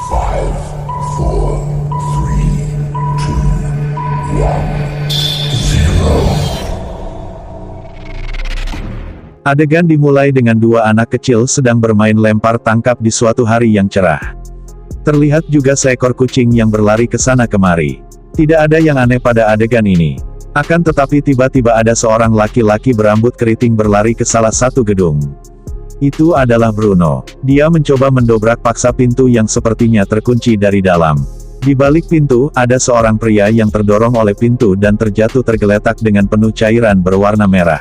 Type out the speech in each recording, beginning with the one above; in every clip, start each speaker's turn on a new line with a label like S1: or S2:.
S1: Five, four, three, two, one, zero.
S2: Adegan dimulai dengan dua anak kecil sedang bermain lempar tangkap di suatu hari yang cerah. Terlihat juga seekor kucing yang berlari ke sana kemari. Tidak ada yang aneh pada adegan ini. Akan tetapi tiba-tiba ada seorang laki-laki berambut keriting berlari ke salah satu gedung. Itu adalah Bruno. Dia mencoba mendobrak paksa pintu yang sepertinya terkunci dari dalam. Di balik pintu, ada seorang pria yang terdorong oleh pintu dan terjatuh tergeletak dengan penuh cairan berwarna merah.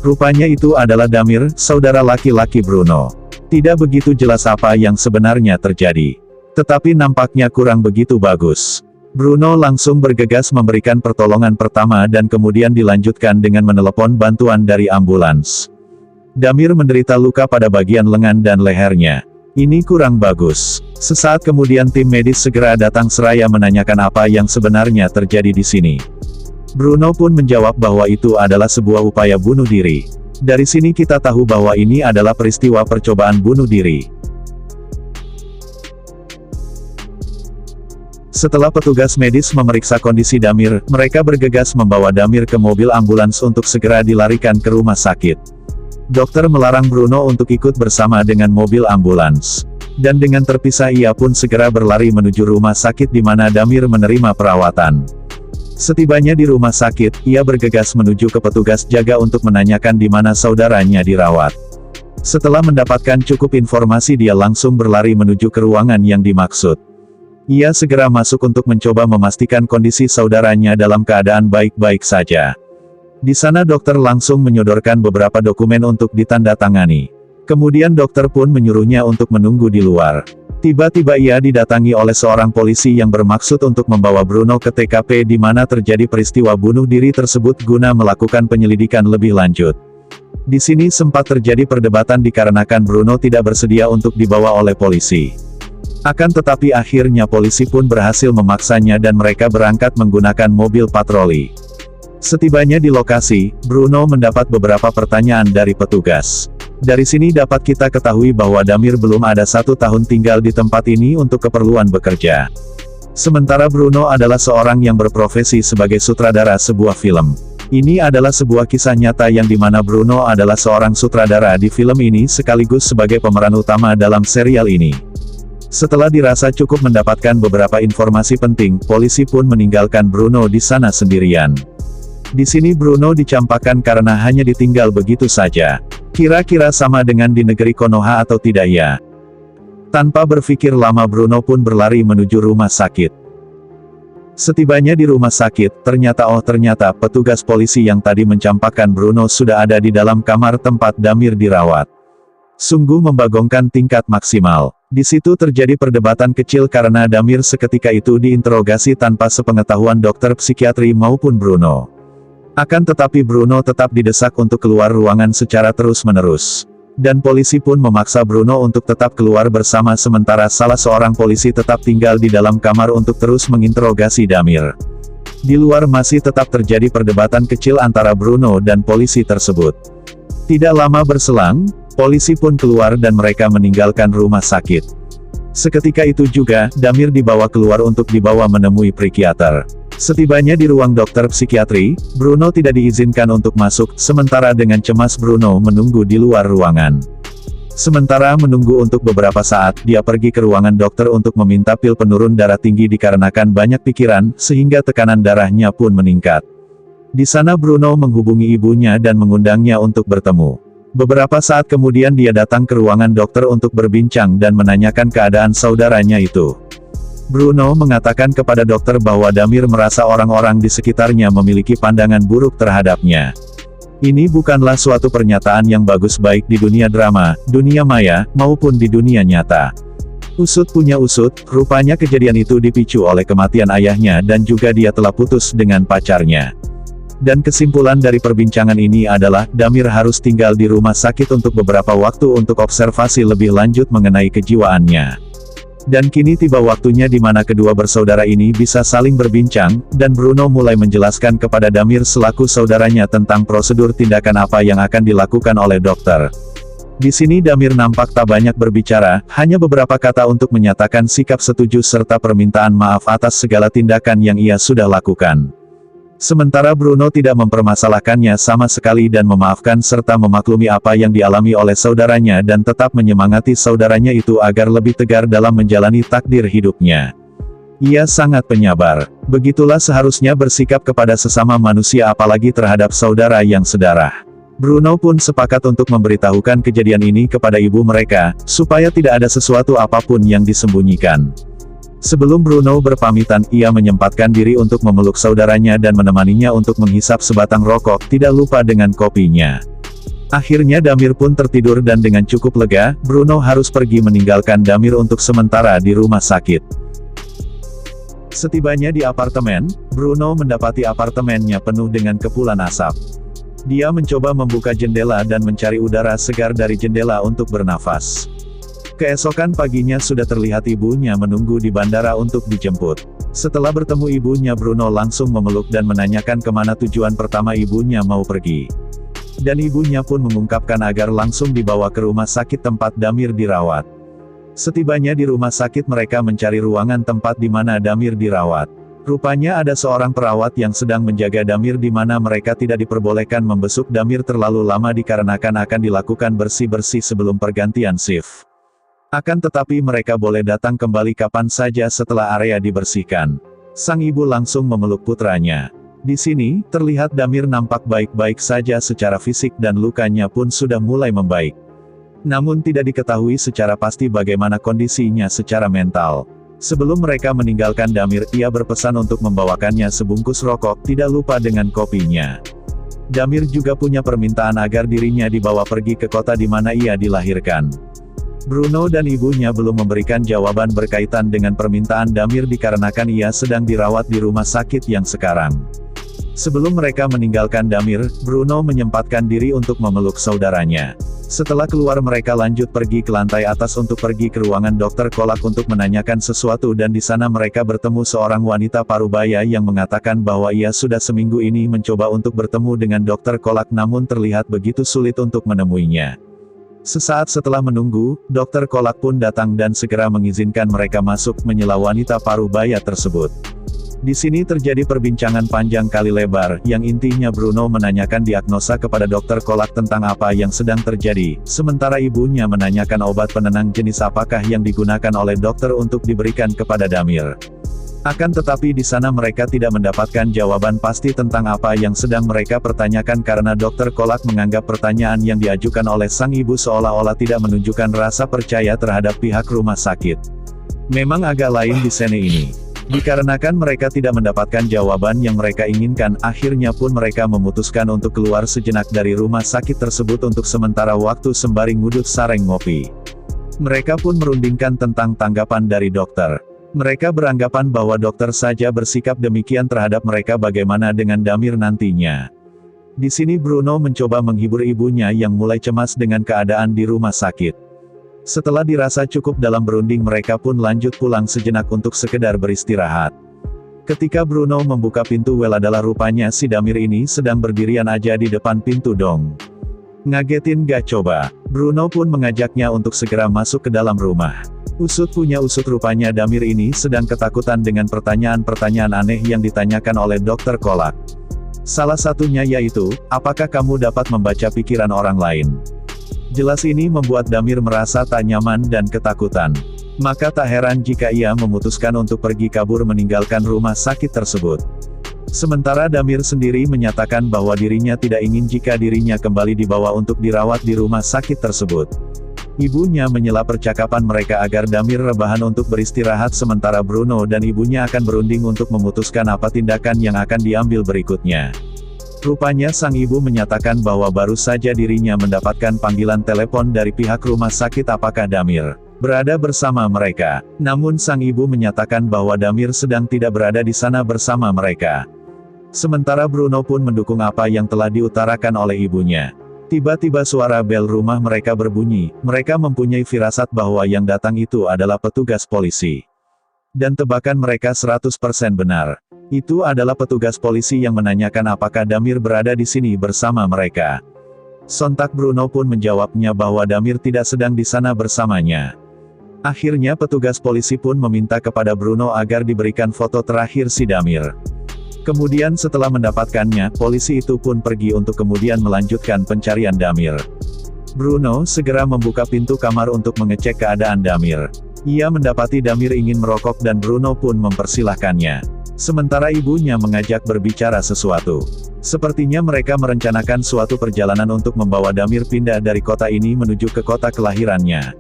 S2: Rupanya itu adalah Damir, saudara laki-laki Bruno. Tidak begitu jelas apa yang sebenarnya terjadi. Tetapi nampaknya kurang begitu bagus. Bruno langsung bergegas memberikan pertolongan pertama dan kemudian dilanjutkan dengan menelepon bantuan dari ambulans. Damir menderita luka pada bagian lengan dan lehernya. Ini kurang bagus. Sesaat kemudian tim medis segera datang seraya menanyakan apa yang sebenarnya terjadi di sini. Bruno pun menjawab bahwa itu adalah sebuah upaya bunuh diri. Dari sini kita tahu bahwa ini adalah peristiwa percobaan bunuh diri. Setelah petugas medis memeriksa kondisi Damir, mereka bergegas membawa Damir ke mobil ambulans untuk segera dilarikan ke rumah sakit. Dokter melarang Bruno untuk ikut bersama dengan mobil ambulans. Dan dengan terpisah ia pun segera berlari menuju rumah sakit di mana Damir menerima perawatan. Setibanya di rumah sakit, ia bergegas menuju ke petugas jaga untuk menanyakan di mana saudaranya dirawat. Setelah mendapatkan cukup informasi dia langsung berlari menuju ke ruangan yang dimaksud. Ia segera masuk untuk mencoba memastikan kondisi saudaranya dalam keadaan baik-baik saja. Di sana dokter langsung menyodorkan beberapa dokumen untuk ditandatangani. Kemudian dokter pun menyuruhnya untuk menunggu di luar. Tiba-tiba ia didatangi oleh seorang polisi yang bermaksud untuk membawa Bruno ke TKP di mana terjadi peristiwa bunuh diri tersebut guna melakukan penyelidikan lebih lanjut. Di sini sempat terjadi perdebatan dikarenakan Bruno tidak bersedia untuk dibawa oleh polisi. Akan tetapi akhirnya polisi pun berhasil memaksanya dan mereka berangkat menggunakan mobil patroli. Setibanya di lokasi, Bruno mendapat beberapa pertanyaan dari petugas. Dari sini dapat kita ketahui bahwa Damir belum ada 1 tahun tinggal di tempat ini untuk keperluan bekerja. Sementara Bruno adalah seorang yang berprofesi sebagai sutradara sebuah film. Ini adalah sebuah kisah nyata yang dimana Bruno adalah seorang sutradara di film ini sekaligus sebagai pemeran utama dalam serial ini. Setelah dirasa cukup mendapatkan beberapa informasi penting, polisi pun meninggalkan Bruno di sana sendirian. Di sini Bruno dicampakkan karena hanya ditinggal begitu saja. Kira-kira sama dengan di negeri Konoha atau tidak ya? Tanpa berpikir lama Bruno pun berlari menuju rumah sakit. Setibanya di rumah sakit, ternyata petugas polisi yang tadi mencampakkan Bruno sudah ada di dalam kamar tempat Damir dirawat. Sungguh membagongkan tingkat maksimal. Di situ terjadi perdebatan kecil karena Damir seketika itu diinterogasi tanpa sepengetahuan dokter psikiatri maupun Bruno. Akan tetapi Bruno tetap didesak untuk keluar ruangan secara terus-menerus. Dan polisi pun memaksa Bruno untuk tetap keluar bersama sementara salah seorang polisi tetap tinggal di dalam kamar untuk terus menginterogasi Damir. Di luar masih tetap terjadi perdebatan kecil antara Bruno dan polisi tersebut. Tidak lama berselang, polisi pun keluar dan mereka meninggalkan rumah sakit. Seketika itu juga, Damir dibawa keluar untuk dibawa menemui psikiater. Setibanya di ruang dokter psikiatri, Bruno tidak diizinkan untuk masuk, sementara dengan cemas Bruno menunggu di luar ruangan. Sementara menunggu untuk beberapa saat, dia pergi ke ruangan dokter untuk meminta pil penurun darah tinggi dikarenakan banyak pikiran, sehingga tekanan darahnya pun meningkat. Di sana Bruno menghubungi ibunya dan mengundangnya untuk bertemu. Beberapa saat kemudian dia datang ke ruangan dokter untuk berbincang dan menanyakan keadaan saudaranya itu. Bruno mengatakan kepada dokter bahwa Damir merasa orang-orang di sekitarnya memiliki pandangan buruk terhadapnya. Ini bukanlah suatu pernyataan yang bagus baik di dunia drama, dunia maya, maupun di dunia nyata. Usut punya usut, rupanya kejadian itu dipicu oleh kematian ayahnya dan juga dia telah putus dengan pacarnya. Dan kesimpulan dari perbincangan ini adalah, Damir harus tinggal di rumah sakit untuk beberapa waktu untuk observasi lebih lanjut mengenai kejiwaannya. Dan kini tiba waktunya di mana kedua bersaudara ini bisa saling berbincang, dan Bruno mulai menjelaskan kepada Damir selaku saudaranya tentang prosedur tindakan apa yang akan dilakukan oleh dokter. Di sini Damir nampak tak banyak berbicara, hanya beberapa kata untuk menyatakan sikap setuju serta permintaan maaf atas segala tindakan yang ia sudah lakukan. Sementara Bruno tidak mempermasalahkannya sama sekali dan memaafkan serta memaklumi apa yang dialami oleh saudaranya dan tetap menyemangati saudaranya itu agar lebih tegar dalam menjalani takdir hidupnya. Ia sangat penyabar. Begitulah seharusnya bersikap kepada sesama manusia apalagi terhadap saudara yang sedarah. Bruno pun sepakat untuk memberitahukan kejadian ini kepada ibu mereka, supaya tidak ada sesuatu apapun yang disembunyikan. Sebelum Bruno berpamitan, ia menyempatkan diri untuk memeluk saudaranya dan menemaninya untuk menghisap sebatang rokok, tidak lupa dengan kopinya. Akhirnya Damir pun tertidur dan dengan cukup lega, Bruno harus pergi meninggalkan Damir untuk sementara di rumah sakit. Setibanya di apartemen, Bruno mendapati apartemennya penuh dengan kepulan asap. Dia mencoba membuka jendela dan mencari udara segar dari jendela untuk bernafas. Keesokan paginya sudah terlihat ibunya menunggu di bandara untuk dijemput. Setelah bertemu ibunya, Bruno langsung memeluk dan menanyakan kemana tujuan pertama ibunya mau pergi. Dan ibunya pun mengungkapkan agar langsung dibawa ke rumah sakit tempat Damir dirawat. Setibanya di rumah sakit mereka mencari ruangan tempat di mana Damir dirawat. Rupanya ada seorang perawat yang sedang menjaga Damir di mana mereka tidak diperbolehkan membesuk Damir terlalu lama dikarenakan akan dilakukan bersih-bersih sebelum pergantian shift. Akan tetapi mereka boleh datang kembali kapan saja setelah area dibersihkan. Sang ibu langsung memeluk putranya. Di sini, terlihat Damir nampak baik-baik saja secara fisik dan lukanya pun sudah mulai membaik. Namun tidak diketahui secara pasti bagaimana kondisinya secara mental. Sebelum mereka meninggalkan Damir, ia berpesan untuk membawakannya sebungkus rokok, tidak lupa dengan kopinya. Damir juga punya permintaan agar dirinya dibawa pergi ke kota di mana ia dilahirkan. Bruno dan ibunya belum memberikan jawaban berkaitan dengan permintaan Damir dikarenakan ia sedang dirawat di rumah sakit yang sekarang. Sebelum mereka meninggalkan Damir, Bruno menyempatkan diri untuk memeluk saudaranya. Setelah keluar mereka lanjut pergi ke lantai atas untuk pergi ke ruangan dokter Kolak untuk menanyakan sesuatu dan di sana mereka bertemu seorang wanita parubaya yang mengatakan bahwa ia sudah seminggu ini mencoba untuk bertemu dengan dokter Kolak namun terlihat begitu sulit untuk menemuinya. Sesaat setelah menunggu, dokter Kolak pun datang dan segera mengizinkan mereka masuk menyela wanita parubaya tersebut. Di sini terjadi perbincangan panjang kali lebar, yang intinya Bruno menanyakan diagnosa kepada dokter Kolak tentang apa yang sedang terjadi, sementara ibunya menanyakan obat penenang jenis apakah yang digunakan oleh dokter untuk diberikan kepada Damir. Akan tetapi di sana mereka tidak mendapatkan jawaban pasti tentang apa yang sedang mereka pertanyakan karena dokter Kolak menganggap pertanyaan yang diajukan oleh sang ibu seolah-olah tidak menunjukkan rasa percaya terhadap pihak rumah sakit. Memang agak lain di sini ini. Dikarenakan mereka tidak mendapatkan jawaban yang mereka inginkan, akhirnya pun mereka memutuskan untuk keluar sejenak dari rumah sakit tersebut untuk sementara waktu sembari ngudut sareng ngopi. Mereka pun merundingkan tentang tanggapan dari dokter. Mereka beranggapan bahwa dokter saja bersikap demikian terhadap mereka, bagaimana dengan Damir nantinya. Di sini Bruno mencoba menghibur ibunya yang mulai cemas dengan keadaan di rumah sakit. Setelah dirasa cukup dalam berunding mereka pun lanjut pulang sejenak untuk sekedar beristirahat. Ketika Bruno membuka pintu well adalah rupanya si Damir ini sedang berdirian aja di depan pintu dong. Ngagetin gak coba? Bruno pun mengajaknya untuk segera masuk ke dalam rumah. Usut punya usut rupanya Damir ini sedang ketakutan dengan pertanyaan-pertanyaan aneh yang ditanyakan oleh dokter Kolak. Salah satunya yaitu, apakah kamu dapat membaca pikiran orang lain? Jelas ini membuat Damir merasa tak nyaman dan ketakutan. Maka tak heran jika ia memutuskan untuk pergi kabur meninggalkan rumah sakit tersebut. Sementara Damir sendiri menyatakan bahwa dirinya tidak ingin jika dirinya kembali dibawa untuk dirawat di rumah sakit tersebut. Ibunya menyela percakapan mereka agar Damir rebahan untuk beristirahat sementara Bruno dan ibunya akan berunding untuk memutuskan apa tindakan yang akan diambil berikutnya. Rupanya sang ibu menyatakan bahwa baru saja dirinya mendapatkan panggilan telepon dari pihak rumah sakit apakah Damir berada bersama mereka. Namun sang ibu menyatakan bahwa Damir sedang tidak berada di sana bersama mereka. Sementara Bruno pun mendukung apa yang telah diutarakan oleh ibunya. Tiba-tiba suara bel rumah mereka berbunyi, mereka mempunyai firasat bahwa yang datang itu adalah petugas polisi. Dan tebakan mereka 100% benar. Itu adalah petugas polisi yang menanyakan apakah Damir berada di sini bersama mereka. Sontak Bruno pun menjawabnya bahwa Damir tidak sedang di sana bersamanya. Akhirnya petugas polisi pun meminta kepada Bruno agar diberikan foto terakhir si Damir. Kemudian setelah mendapatkannya, polisi itu pun pergi untuk kemudian melanjutkan pencarian Damir. Bruno segera membuka pintu kamar untuk mengecek keadaan Damir. Ia mendapati Damir ingin merokok dan Bruno pun mempersilahkannya. Sementara ibunya mengajak berbicara sesuatu. Sepertinya mereka merencanakan suatu perjalanan untuk membawa Damir pindah dari kota ini menuju ke kota kelahirannya.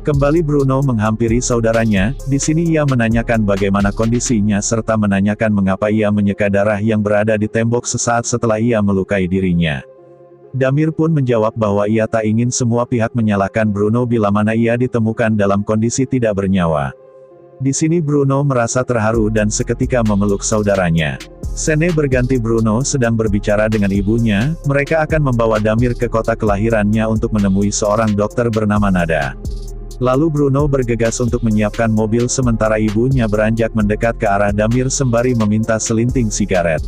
S2: Kembali Bruno menghampiri saudaranya, di sini ia menanyakan bagaimana kondisinya serta menanyakan mengapa ia menyeka darah yang berada di tembok sesaat setelah ia melukai dirinya. Damir pun menjawab bahwa ia tak ingin semua pihak menyalahkan Bruno bila mana ia ditemukan dalam kondisi tidak bernyawa. Di sini Bruno merasa terharu dan seketika memeluk saudaranya. Sene berganti Bruno sedang berbicara dengan ibunya, mereka akan membawa Damir ke kota kelahirannya untuk menemui seorang dokter bernama Nada. Lalu Bruno bergegas untuk menyiapkan mobil sementara ibunya beranjak mendekat ke arah Damir sembari meminta selinting sigaret.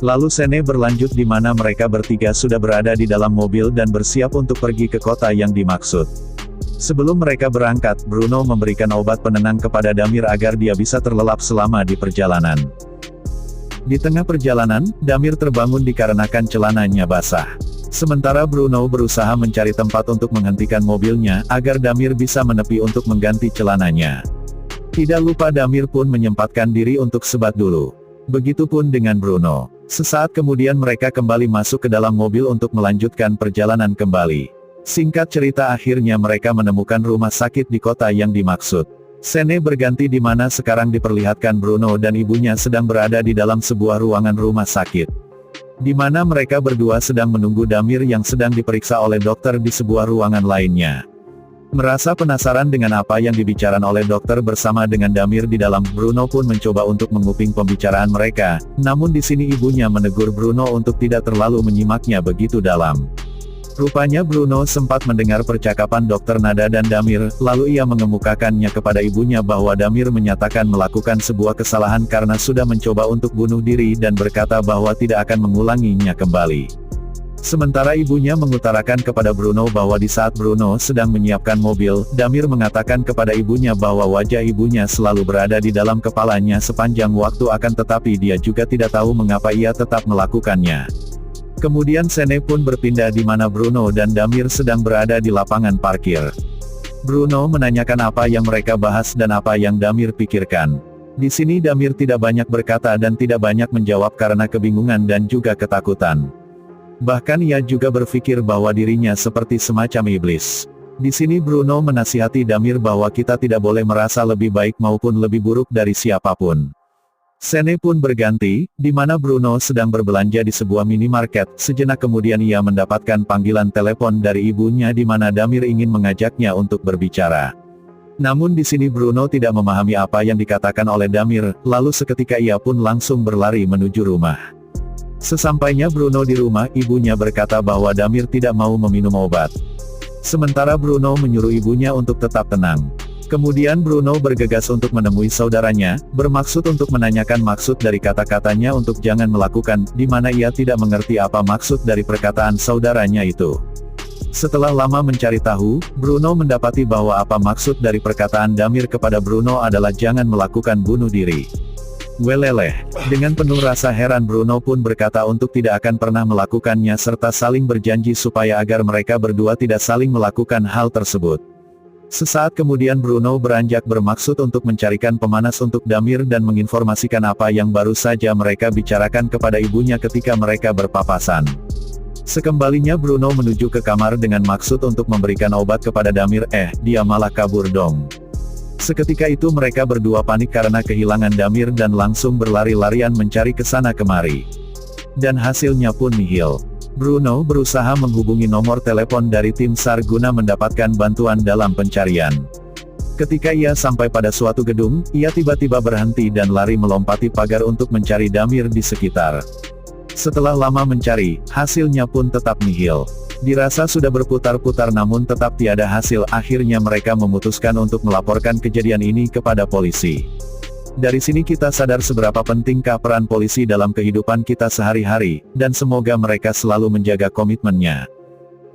S2: Lalu Sene berlanjut di mana mereka bertiga sudah berada di dalam mobil dan bersiap untuk pergi ke kota yang dimaksud. Sebelum mereka berangkat, Bruno memberikan obat penenang kepada Damir agar dia bisa terlelap selama di perjalanan. Di tengah perjalanan, Damir terbangun dikarenakan celananya basah. Sementara Bruno berusaha mencari tempat untuk menghentikan mobilnya, agar Damir bisa menepi untuk mengganti celananya. Tidak lupa Damir pun menyempatkan diri untuk sebat dulu. Begitupun dengan Bruno. Sesaat kemudian mereka kembali masuk ke dalam mobil untuk melanjutkan perjalanan kembali. Singkat cerita akhirnya mereka menemukan rumah sakit di kota yang dimaksud. Sene berganti di mana sekarang diperlihatkan Bruno dan ibunya sedang berada di dalam sebuah ruangan rumah sakit. Di mana mereka berdua sedang menunggu Damir yang sedang diperiksa oleh dokter di sebuah ruangan lainnya. Merasa penasaran dengan apa yang dibicarakan oleh dokter bersama dengan Damir di dalam, Bruno pun mencoba untuk menguping pembicaraan mereka, namun di sini ibunya menegur Bruno untuk tidak terlalu menyimaknya begitu dalam. Rupanya Bruno sempat mendengar percakapan dokter Nada dan Damir, lalu ia mengemukakannya kepada ibunya bahwa Damir menyatakan melakukan sebuah kesalahan karena sudah mencoba untuk bunuh diri dan berkata bahwa tidak akan mengulanginya kembali. Sementara ibunya mengutarakan kepada Bruno bahwa di saat Bruno sedang menyiapkan mobil, Damir mengatakan kepada ibunya bahwa wajah ibunya selalu berada di dalam kepalanya sepanjang waktu akan tetapi dia juga tidak tahu mengapa ia tetap melakukannya. Kemudian Sene pun berpindah di mana Bruno dan Damir sedang berada di lapangan parkir. Bruno menanyakan apa yang mereka bahas dan apa yang Damir pikirkan. Di sini Damir tidak banyak berkata dan tidak banyak menjawab karena kebingungan dan juga ketakutan. Bahkan ia juga berpikir bahwa dirinya seperti semacam iblis. Di sini Bruno menasihati Damir bahwa kita tidak boleh merasa lebih baik maupun lebih buruk dari siapapun. Sene pun berganti, di mana Bruno sedang berbelanja di sebuah minimarket. Sejenak kemudian ia mendapatkan panggilan telepon dari ibunya di mana Damir ingin mengajaknya untuk berbicara. Namun di sini Bruno tidak memahami apa yang dikatakan oleh Damir, lalu seketika ia pun langsung berlari menuju rumah. Sesampainya Bruno di rumah, ibunya berkata bahwa Damir tidak mau meminum obat. Sementara Bruno menyuruh ibunya untuk tetap tenang. Kemudian Bruno bergegas untuk menemui saudaranya, bermaksud untuk menanyakan maksud dari kata-katanya untuk jangan melakukan, di mana ia tidak mengerti apa maksud dari perkataan saudaranya itu. Setelah lama mencari tahu, Bruno mendapati bahwa apa maksud dari perkataan Damir kepada Bruno adalah jangan melakukan bunuh diri. Weleleh. Dengan penuh rasa heran Bruno pun berkata untuk tidak akan pernah melakukannya serta saling berjanji supaya agar mereka berdua tidak saling melakukan hal tersebut. Sesaat kemudian Bruno beranjak bermaksud untuk mencarikan pemanas untuk Damir dan menginformasikan apa yang baru saja mereka bicarakan kepada ibunya ketika mereka berpapasan. Sekembalinya Bruno menuju ke kamar dengan maksud untuk memberikan obat kepada Damir, dia malah kabur dong. Seketika itu mereka berdua panik karena kehilangan Damir dan langsung berlari-larian mencari kesana kemari. Dan hasilnya pun nihil. Bruno berusaha menghubungi nomor telepon dari tim SAR guna mendapatkan bantuan dalam pencarian. Ketika ia sampai pada suatu gedung, ia tiba-tiba berhenti dan lari melompati pagar untuk mencari Damir di sekitar. Setelah lama mencari, hasilnya pun tetap nihil. Dirasa sudah berputar-putar namun tetap tiada hasil, akhirnya mereka memutuskan untuk melaporkan kejadian ini kepada polisi. Dari sini kita sadar seberapa pentingkah peran polisi dalam kehidupan kita sehari-hari, dan semoga mereka selalu menjaga komitmennya.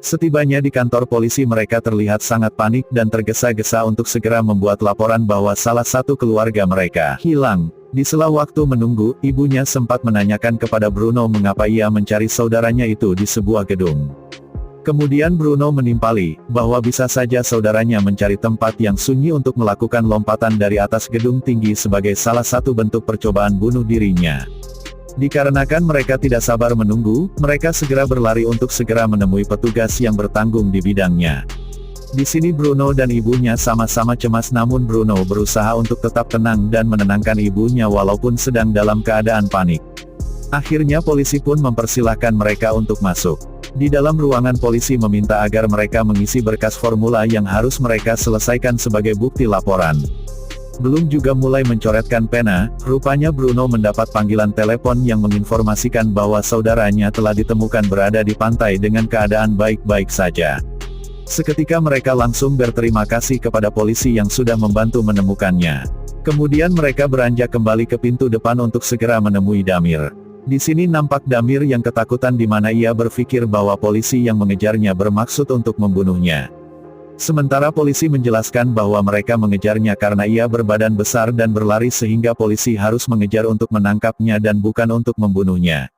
S2: Setibanya di kantor polisi mereka terlihat sangat panik dan tergesa-gesa untuk segera membuat laporan bahwa salah satu keluarga mereka hilang. Di sela waktu menunggu, ibunya sempat menanyakan kepada Bruno mengapa ia mencari saudaranya itu di sebuah gedung. Kemudian Bruno menimpali, bahwa bisa saja saudaranya mencari tempat yang sunyi untuk melakukan lompatan dari atas gedung tinggi sebagai salah satu bentuk percobaan bunuh dirinya. Dikarenakan mereka tidak sabar menunggu, mereka segera berlari untuk segera menemui petugas yang bertanggung di bidangnya. Di sini Bruno dan ibunya sama-sama cemas, namun Bruno berusaha untuk tetap tenang dan menenangkan ibunya walaupun sedang dalam keadaan panik. Akhirnya polisi pun mempersilahkan mereka untuk masuk. Di dalam ruangan polisi meminta agar mereka mengisi berkas formula yang harus mereka selesaikan sebagai bukti laporan. Belum juga mulai mencoretkan pena, rupanya Bruno mendapat panggilan telepon yang menginformasikan bahwa saudaranya telah ditemukan berada di pantai dengan keadaan baik-baik saja. Seketika mereka langsung berterima kasih kepada polisi yang sudah membantu menemukannya. Kemudian mereka beranjak kembali ke pintu depan untuk segera menemui Damir. Di sini nampak Damir yang ketakutan di mana ia berpikir bahwa polisi yang mengejarnya bermaksud untuk membunuhnya. Sementara polisi menjelaskan bahwa mereka mengejarnya karena ia berbadan besar dan berlari sehingga polisi harus mengejar untuk menangkapnya dan bukan untuk membunuhnya.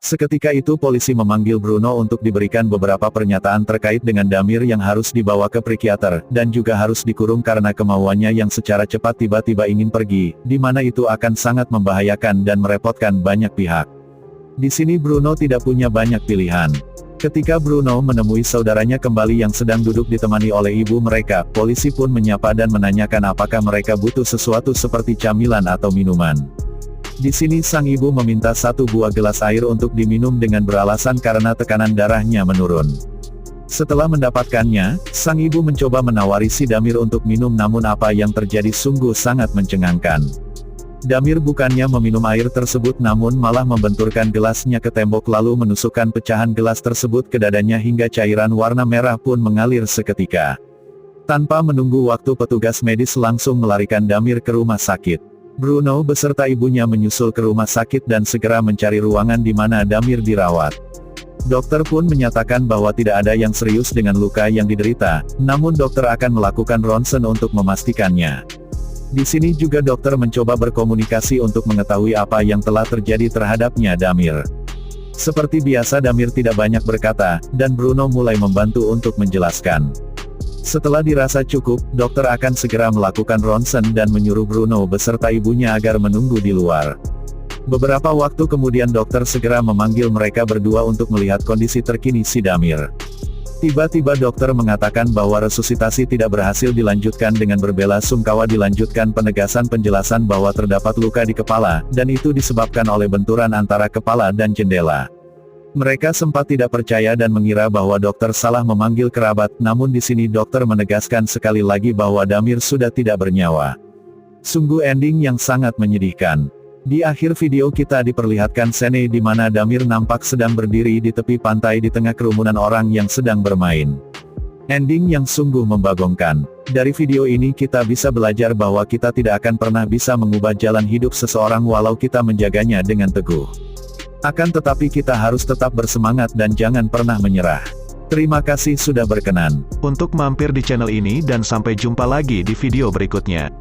S2: Seketika itu polisi memanggil Bruno untuk diberikan beberapa pernyataan terkait dengan Damir yang harus dibawa ke psikiater, dan juga harus dikurung karena kemauannya yang secara cepat tiba-tiba ingin pergi, di mana itu akan sangat membahayakan dan merepotkan banyak pihak. Di sini Bruno tidak punya banyak pilihan. Ketika Bruno menemui saudaranya kembali yang sedang duduk ditemani oleh ibu mereka, polisi pun menyapa dan menanyakan apakah mereka butuh sesuatu seperti camilan atau minuman. Di sini sang ibu meminta 1 buah gelas air untuk diminum dengan beralasan karena tekanan darahnya menurun. Setelah mendapatkannya, sang ibu mencoba menawari si Damir untuk minum, namun apa yang terjadi sungguh sangat mencengangkan. Damir bukannya meminum air tersebut namun malah membenturkan gelasnya ke tembok lalu menusukkan pecahan gelas tersebut ke dadanya hingga cairan warna merah pun mengalir seketika. Tanpa menunggu waktu petugas medis langsung melarikan Damir ke rumah sakit. Bruno beserta ibunya menyusul ke rumah sakit dan segera mencari ruangan di mana Damir dirawat. Dokter pun menyatakan bahwa tidak ada yang serius dengan luka yang diderita, namun dokter akan melakukan ronsen untuk memastikannya. Di sini juga dokter mencoba berkomunikasi untuk mengetahui apa yang telah terjadi terhadapnya Damir. Seperti biasa Damir tidak banyak berkata, dan Bruno mulai membantu untuk menjelaskan. Setelah dirasa cukup, dokter akan segera melakukan ronsen dan menyuruh Bruno beserta ibunya agar menunggu di luar. Beberapa waktu kemudian dokter segera memanggil mereka berdua untuk melihat kondisi terkini si Damir. Tiba-tiba dokter mengatakan bahwa resusitasi tidak berhasil dilanjutkan. Dengan berbela sungkawa dilanjutkan penegasan penjelasan bahwa terdapat luka di kepala, dan itu disebabkan oleh benturan antara kepala dan jendela. Mereka sempat tidak percaya dan mengira bahwa dokter salah memanggil kerabat, namun di sini dokter menegaskan sekali lagi bahwa Damir sudah tidak bernyawa. Sungguh ending yang sangat menyedihkan. Di akhir video kita diperlihatkan scene di mana Damir nampak sedang berdiri di tepi pantai di tengah kerumunan orang yang sedang bermain. Ending yang sungguh membagongkan. Dari video ini kita bisa belajar bahwa kita tidak akan pernah bisa mengubah jalan hidup seseorang walau kita menjaganya dengan teguh. Akan tetapi kita harus tetap bersemangat dan jangan pernah menyerah. Terima kasih sudah berkenan untuk mampir di channel ini dan sampai jumpa lagi di video berikutnya.